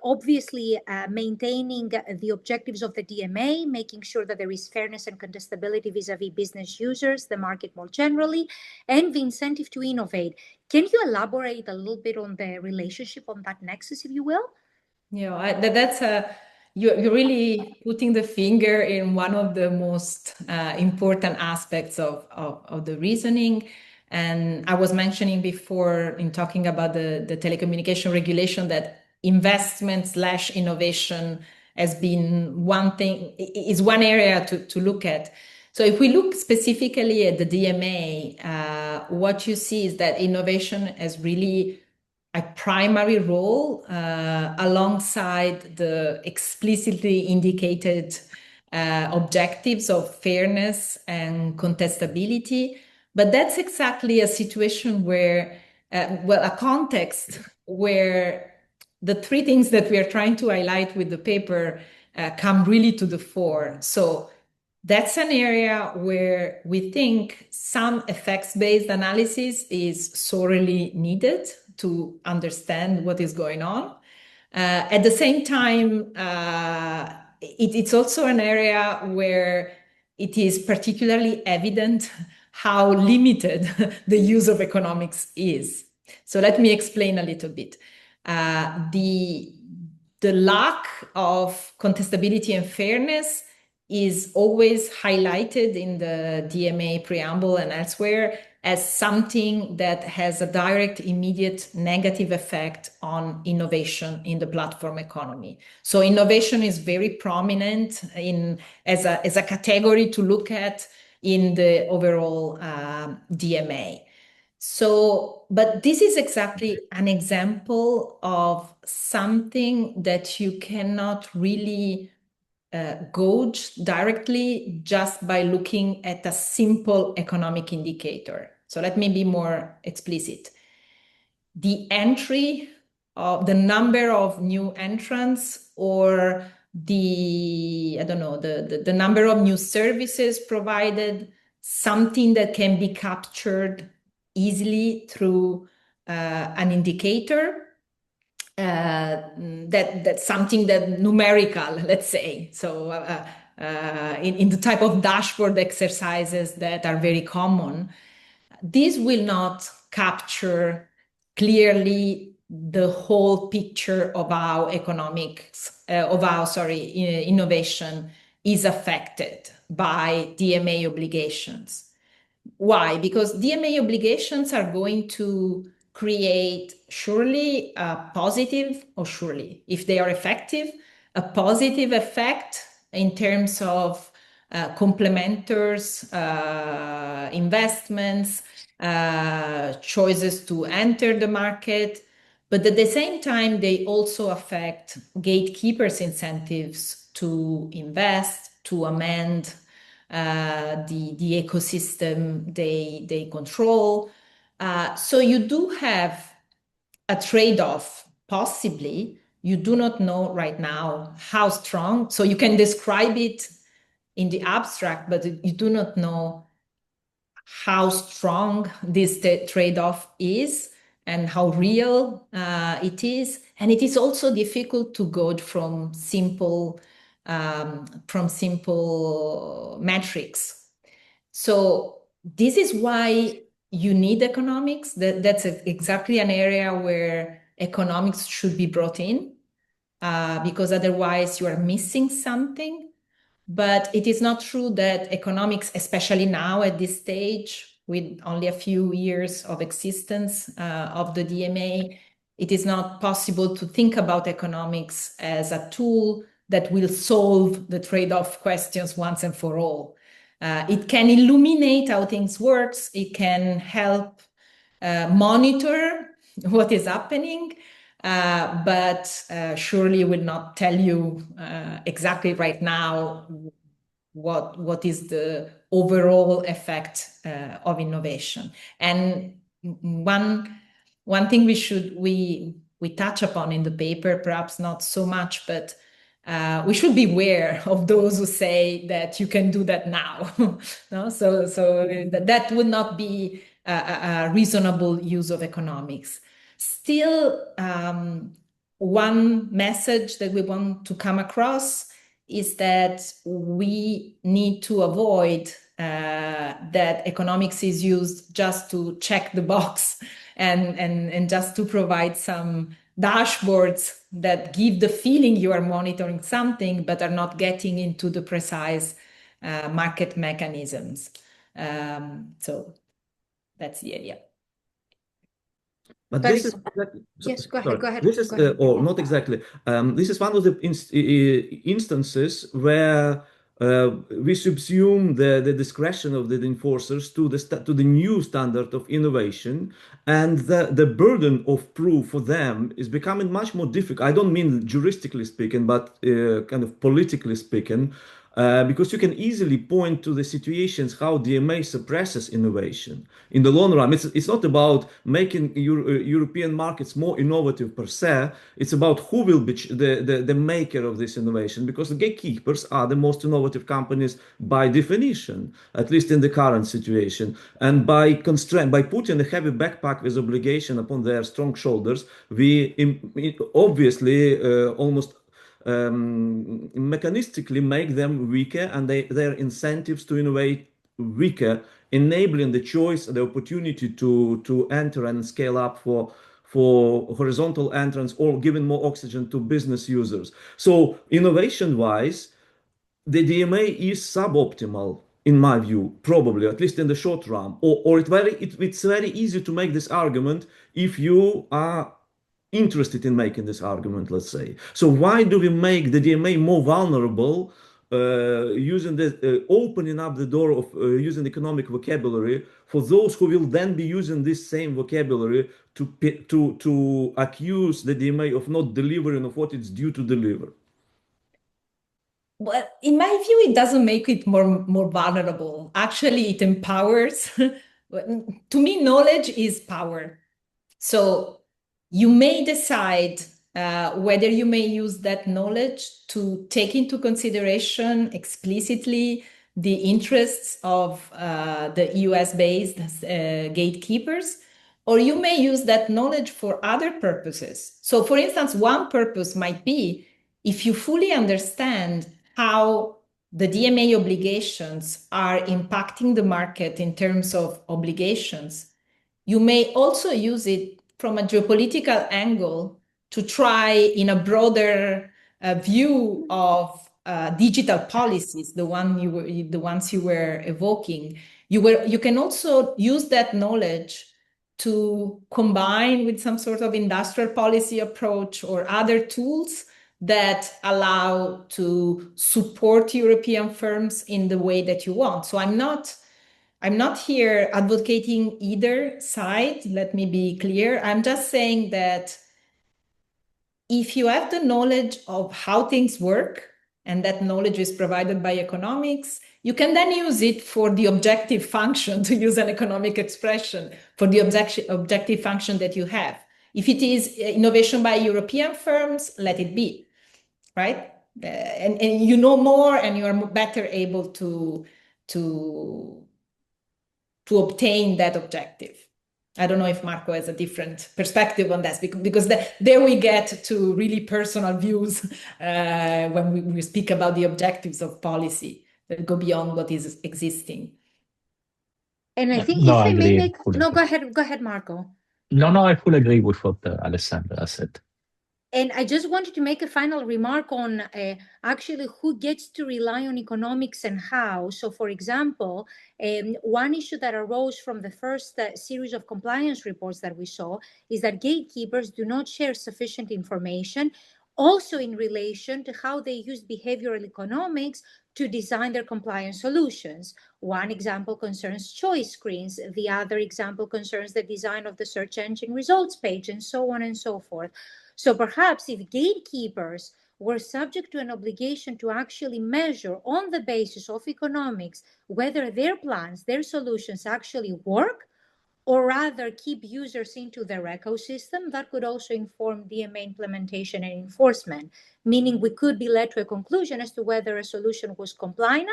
obviously maintaining the objectives of the DMA, making sure that there is fairness and contestability vis-a-vis business users, the market more generally, and the incentive to innovate. Can you elaborate a little bit on the relationship on that nexus, if you will? Yeah, that's you're really putting the finger in one of the most important aspects of the reasoning. And I was mentioning before in talking about the telecommunication regulation that investment/innovation has been one thing, is one area to look at. So if we look specifically at the DMA, what you see is that innovation has really a primary role alongside the explicitly indicated objectives of fairness and contestability. But that's exactly a situation where, a context where the three things that we are trying to highlight with the paper come really to the fore. So that's an area where we think some effects-based analysis is sorely needed to understand what is going on. At the same time, it's also an area where it is particularly evident how limited the use of economics is. So let me explain a little bit. The lack of contestability and fairness is always highlighted in the DMA preamble and elsewhere as something that has a direct, immediate negative effect on innovation in the platform economy. So innovation is very prominent as a category to look at in the overall DMA. So, but this is exactly an example of something that you cannot really gauge directly just by looking at a simple economic indicator. So let me be more explicit. The entry of the number of new entrants, or the number of new services provided, something that can be captured easily through an indicator. That's something that numerical, let's say. So in the type of dashboard exercises that are very common, this will not capture clearly the whole picture of how innovation is affected by DMA obligations. Why? Because DMA obligations are going to create surely a positive, or surely, if they are effective, a positive effect in terms of complementors, investments, choices to enter the market. But at the same time, they also affect gatekeepers' incentives to invest, to amend the ecosystem they control. So you do have a trade-off, possibly. You do not know right now how strong. So you can describe it in the abstract, but you do not know how strong this trade-off is and how real it is. And it is also difficult to go from simple metrics. So this is why you need economics. That's exactly an area where economics should be brought in, because otherwise you are missing something. But it is not true that economics, especially now at this stage, with only a few years of existence of the DMA, it is not possible to think about economics as a tool that will solve the trade-off questions once and for all. It can illuminate how things work. It can help monitor what is happening, but surely will not tell you exactly right now what is the overall effect of innovation. And one thing we touch upon in the paper, perhaps not so much, but we should be aware of those who say that you can do that now. No? So that would not be a reasonable use of economics. Still, one message that we want to come across is that we need to avoid that economics is used just to check the box and just to provide some dashboards that give the feeling you are monitoring something, but are not getting into the precise market mechanisms. So that's the idea. But this is yes, go ahead. This is or not exactly. This is one of the instances where we subsume the discretion of the enforcers to the new standard of innovation, and the burden of proof for them is becoming much more difficult. I don't mean juristically speaking, but kind of politically speaking. Because you can easily point to the situations how DMA suppresses innovation. In the long run, it's not about making European markets more innovative per se. It's about who will be the maker of this innovation, because the gatekeepers are the most innovative companies by definition, at least in the current situation. And by putting a heavy backpack with obligation upon their strong shoulders, we obviously almost mechanistically make them weaker, and their incentives to innovate weaker, enabling the choice, the opportunity to enter and scale up for horizontal entrance, or giving more oxygen to business users. So innovation-wise, the DMA is suboptimal, in my view, probably, at least in the short run. Or it's very easy to make this argument if you are interested in making this argument, let's say. So why do we make the DMA more vulnerable opening up the door of using economic vocabulary for those who will then be using this same vocabulary to accuse the DMA of not delivering of what it's due to deliver? Well, in my view, it doesn't make it more vulnerable. Actually, it empowers. To me, knowledge is power. So you may decide whether you may use that knowledge to take into consideration explicitly the interests of the US-based gatekeepers, or you may use that knowledge for other purposes. So, for instance, one purpose might be, if you fully understand how the DMA obligations are impacting the market in terms of obligations, you may also use it from a geopolitical angle to try, in a broader view of digital policies, the ones you were evoking. You can also use that knowledge to combine with some sort of industrial policy approach or other tools that allow to support European firms in the way that you want. So I'm not here advocating either side, let me be clear. I'm just saying that if you have the knowledge of how things work, and that knowledge is provided by economics, you can then use it for the objective function, to use an economic expression, for the objective function that you have. If it is innovation by European firms, let it be, right? And you know more, and you are better able to obtain that objective. I don't know if Marco has a different perspective on that, because there we get to really personal views when we speak about the objectives of policy that go beyond what is existing. And I think No, if I I may agree. make... No, go ahead, Marco. No, I fully agree with what Alessandra said. And I just wanted to make a final remark on actually who gets to rely on economics and how. So, for example, one issue that arose from the first series of compliance reports that we saw is that gatekeepers do not share sufficient information, also in relation to how they use behavioral economics to design their compliance solutions. One example concerns choice screens. The other example concerns the design of the search engine results page, and so on and so forth. So perhaps if gatekeepers were subject to an obligation to actually measure on the basis of economics whether their plans, their solutions actually work, or rather keep users into their ecosystem, that could also inform DMA implementation and enforcement, meaning we could be led to a conclusion as to whether a solution was compliant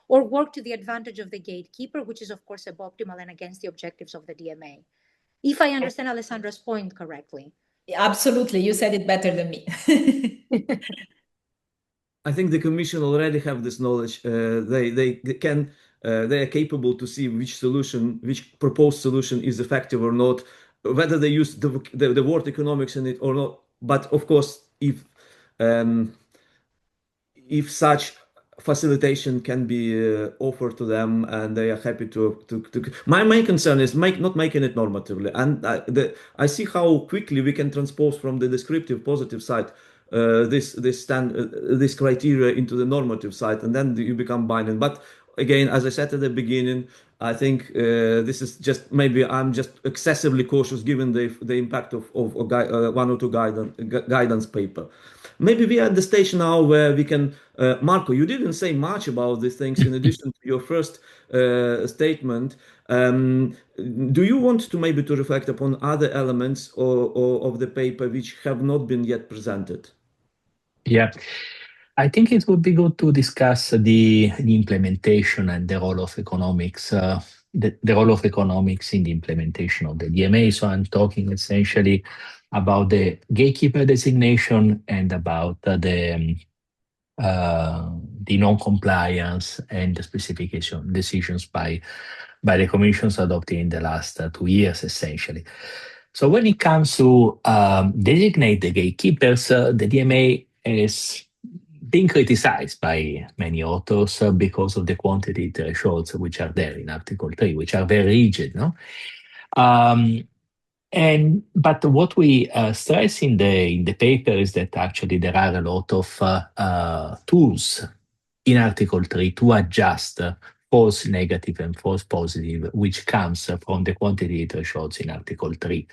or worked to the advantage of the gatekeeper, which is of course suboptimal and against the objectives of the DMA. If I understand Alessandra's point correctly. Absolutely, you said it better than me. I think the Commission already have this knowledge. They are capable to see which proposed solution is effective or not, whether they use the word economics in it or not. But of course, if such facilitation can be offered to them, and they are happy to. My main concern is not making it normatively, and I see how quickly we can transpose from the descriptive positive side this criteria into the normative side, and then you become binding. But again, as I said at the beginning, I think this is just maybe I'm just excessively cautious given the impact of one or two guidance paper. Maybe we are at the stage now where we can, Marco, you didn't say much about these things in addition to your first statement. Do you want to maybe to reflect upon other elements of the paper which have not been yet presented? Yeah, I think it would be good to discuss the implementation and the role of economics, the role of economics in the implementation of the DMA. So I'm talking essentially about the gatekeeper designation and about the non-compliance and the specification decisions by the commissions adopted in the last 2 years, essentially. So when it comes to designate the gatekeepers, the DMA is being criticized by many authors because of the quantity thresholds which are there in Article 3, which are very rigid, no? But what we stress in the paper is that actually there are a lot of tools in Article 3 to adjust false negative and false positive, which comes from the quantity thresholds in Article 3.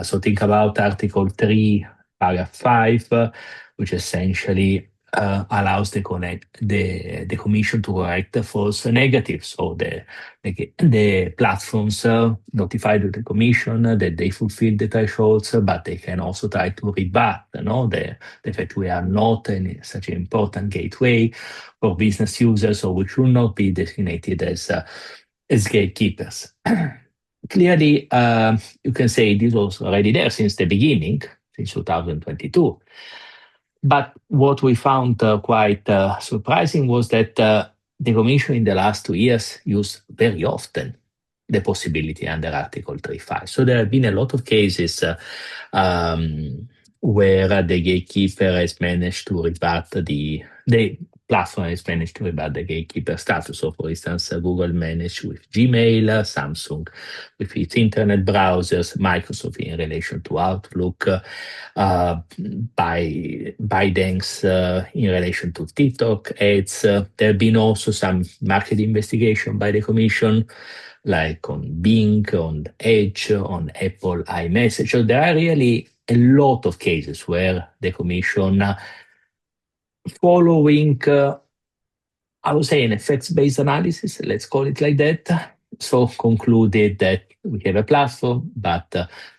So think about Article 3, paragraph 5, which essentially allows the Commission to correct the false negatives. So the platforms notify the Commission that they fulfill the thresholds, but they can also try to rebut the fact we are not such an important gateway for business users, so we should not be designated as gatekeepers. Clearly, you can say this was already there since the beginning, since 2022. But what we found quite surprising was that the Commission in the last 2 years used very often the possibility under Article 3.5. So there have been a lot of cases where the gatekeeper has managed to rebut the platform is managed by the gatekeeper status. So, for instance, Google managed with Gmail, Samsung with its internet browsers, Microsoft in relation to Outlook, ByteDance in relation to TikTok ads. There have been also some market investigation by the Commission, like on Bing, on Edge, on Apple iMessage. So there are really a lot of cases where the Commission, following, I would say, an effects-based analysis, let's call it like that, so concluded that we have a platform, but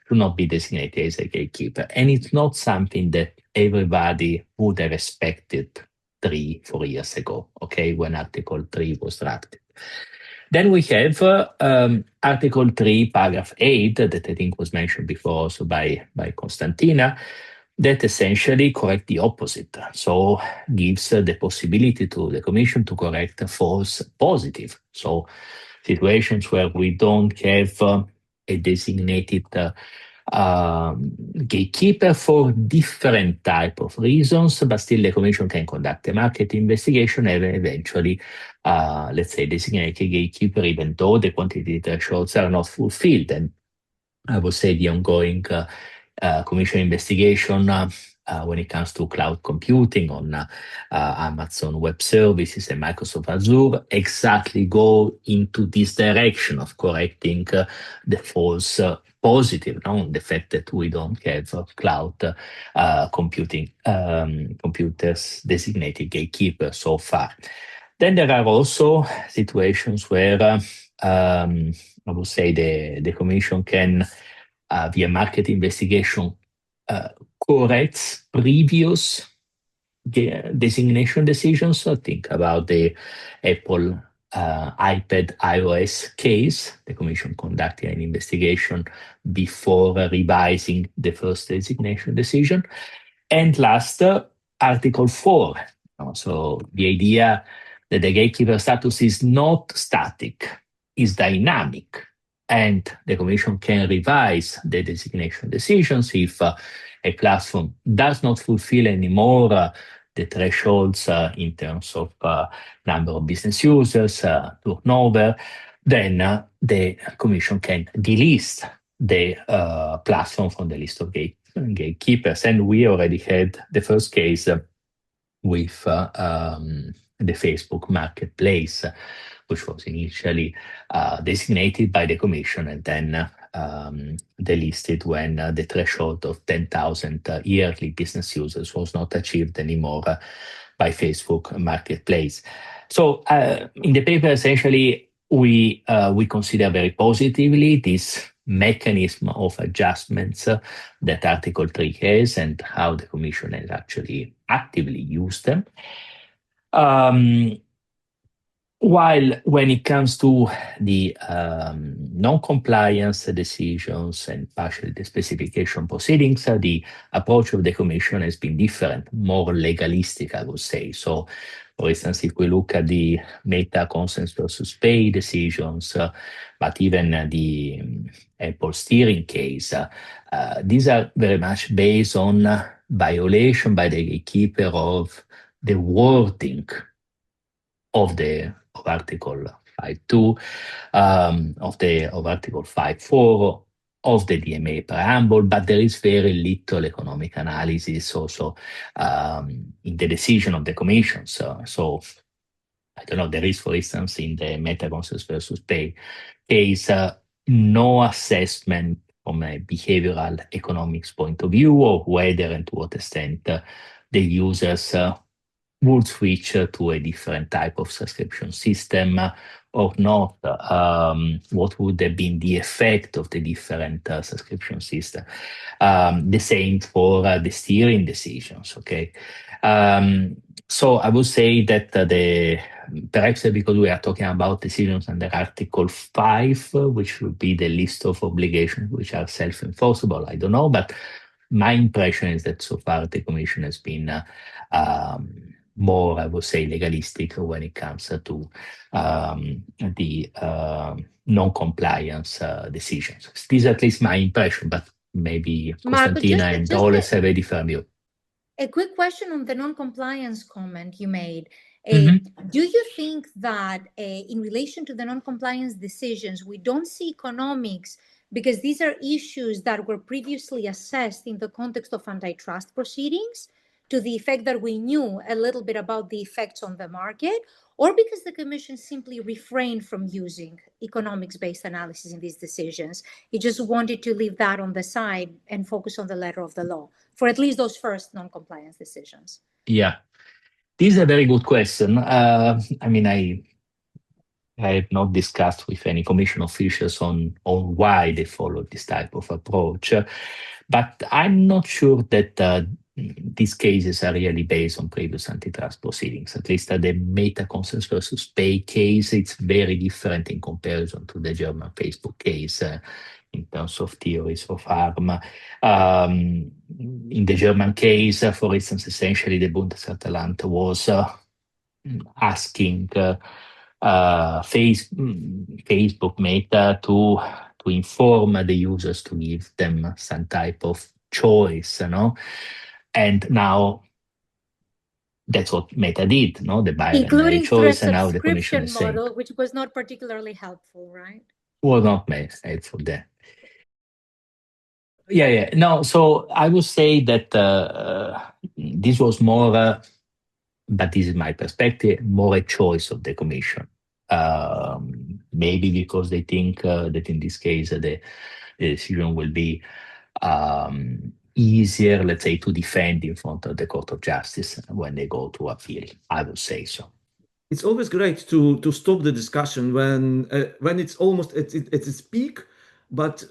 should not be designated as a gatekeeper. And it's not something that everybody would have expected 3-4 years ago, okay, when Article 3 was drafted. Then we have Article 3, Paragraph 8, that I think was mentioned before also by Constantina, that essentially correct the opposite. So gives the possibility to the Commission to correct false positive. So situations where we don't have a designated gatekeeper for different type of reasons, but still the Commission can conduct a market investigation and eventually, let's say, designate a gatekeeper even though the quantity thresholds are not fulfilled. And I would say the ongoing Commission investigation when it comes to cloud computing on Amazon Web Services and Microsoft Azure exactly go into this direction of correcting the false positive, the fact that we don't have cloud computing computers designated gatekeeper so far. Then there are also situations where I would say the Commission can, via market investigation, corrects previous designation decisions. So think about the Apple iPad iOS case. The Commission conducted an investigation before revising the first designation decision. And last, Article 4. So the idea that the gatekeeper status is not static, is dynamic. And the Commission can revise the designation decisions if a platform does not fulfill anymore the thresholds in terms of number of business users, turnover, then the Commission can delist the platform from the list of gatekeepers. And we already had the first case with the Facebook marketplace, which was initially designated by the Commission and then delisted when the threshold of 10,000 yearly business users was not achieved anymore by Facebook Marketplace. So in the paper, essentially, we consider very positively this mechanism of adjustments that Article 3 has and how the Commission has actually actively used them. While when it comes to the non-compliance decisions and partial specification proceedings, the approach of the Commission has been different, more legalistic, I would say. So, for instance, if we look at the Meta consent versus pay decisions, but even the Apple steering case, these are very much based on violation by the gatekeeper of the wording of Article 5.2, of Article 5.4, of the DMA preamble, but there is very little economic analysis also in the decision of the Commission. So I don't know, there is, for instance, in the Meta consent versus pay case, no assessment from a behavioral economics point of view of whether and to what extent the users would switch to a different type of subscription system or not. What would have been the effect of the different subscription system? The same for the steering decisions, okay? So I would say that perhaps because we are talking about decisions under Article 5, which would be the list of obligations which are self-enforceable, I don't know, but my impression is that so far the Commission has been more, I would say, legalistic when it comes to the non-compliance decisions. This is at least my impression, but maybe Constantina and Oles have a different view. A quick question on the non-compliance comment you made. Do you think that in relation to the non-compliance decisions, we don't see economics because these are issues that were previously assessed in the context of antitrust proceedings to the effect that we knew a little bit about the effects on the market, or because the Commission simply refrained from using economics-based analysis in these decisions? It just wanted to leave that on the side and focus on the letter of the law for at least those first non-compliance decisions. Yeah, this is a very good question. I mean, I have not discussed with any Commission officials on why they follow this type of approach, but I'm not sure that these cases are really based on previous antitrust proceedings. At least the Meta Consensus versus Pay case, it's very different in comparison to the German Facebook case in terms of theories of harm. In the German case, for instance, essentially the Bundeskartellamt was asking Facebook Meta to inform the users, to give them some type of choice, and now that's what Meta did, the binary choice, and now the Commission is saying, model, which was not particularly helpful, right? Was not helpful there. Yeah. No, so I would say that this was more, but this is my perspective, more a choice of the Commission. Maybe because they think that in this case the decision will be easier, let's say, to defend in front of the Court of Justice when they go to appeal. I would say so. It's always great to stop the discussion when it's almost at its peak, but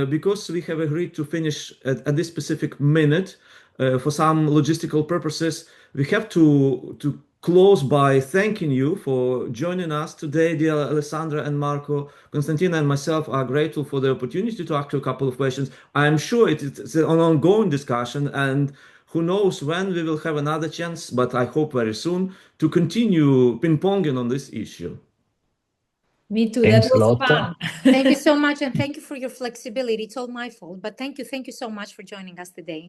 because we have agreed to finish at this specific minute for some logistical purposes, we have to close by thanking you for joining us today, dear Alessandra and Marco. Constantina and myself are grateful for the opportunity to ask you a couple of questions. I'm sure it's an ongoing discussion, and who knows when we will have another chance, but I hope very soon, to continue ping-ponging on this issue. Me too. Thanks that was a lot. fun. Thank you so much, and thank you for your flexibility. It's all my fault, but thank you so much for joining us today.